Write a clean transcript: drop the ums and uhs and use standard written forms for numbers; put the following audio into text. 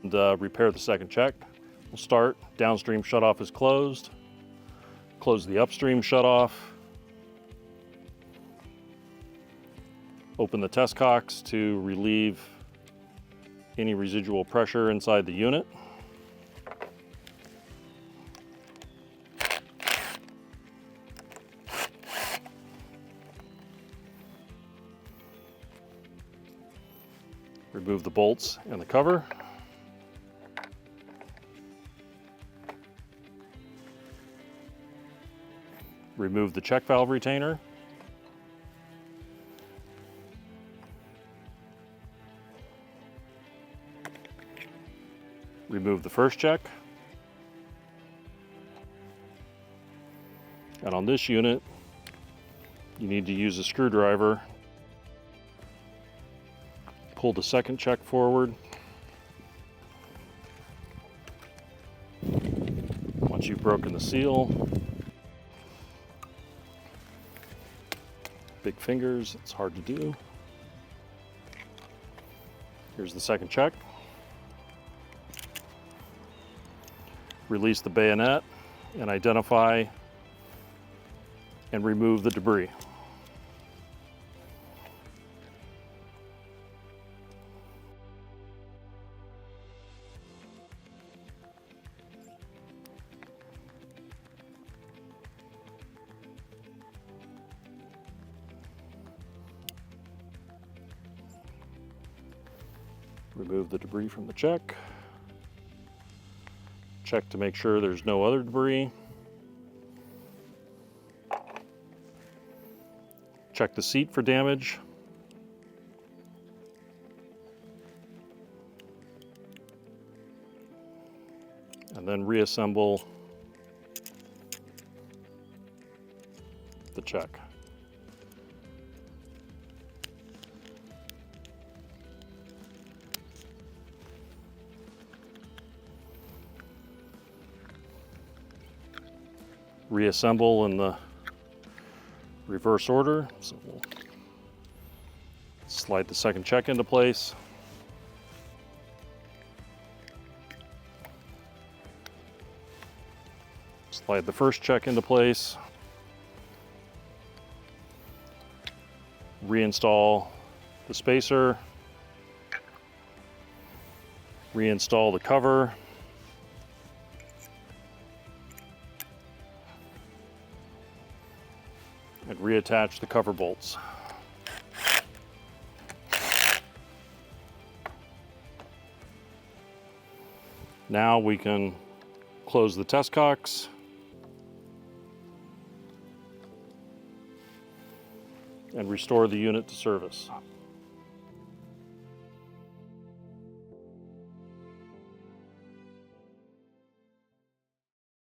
and repair the second check. We'll start, downstream shutoff is closed. Close the upstream shutoff. Open the test cocks to relieve any residual pressure inside the unit. Remove the bolts and the cover. Remove the check valve retainer. Remove the first check. And on this unit, you need to use a screwdriver. Pull the second check forward. Once you've broken the seal, big fingers, it's hard to do. Here's the second check. Release the bayonet and identify and remove the debris. Remove the debris from the check. Check to make sure there's no other debris. Check the seat for damage. And then reassemble the check. Reassemble in the reverse order. So we'll slide the second check into place. Slide the first check into place. Reinstall the spacer. Reinstall the cover. And reattach the cover bolts. Now we can close the test cocks and restore the unit to service.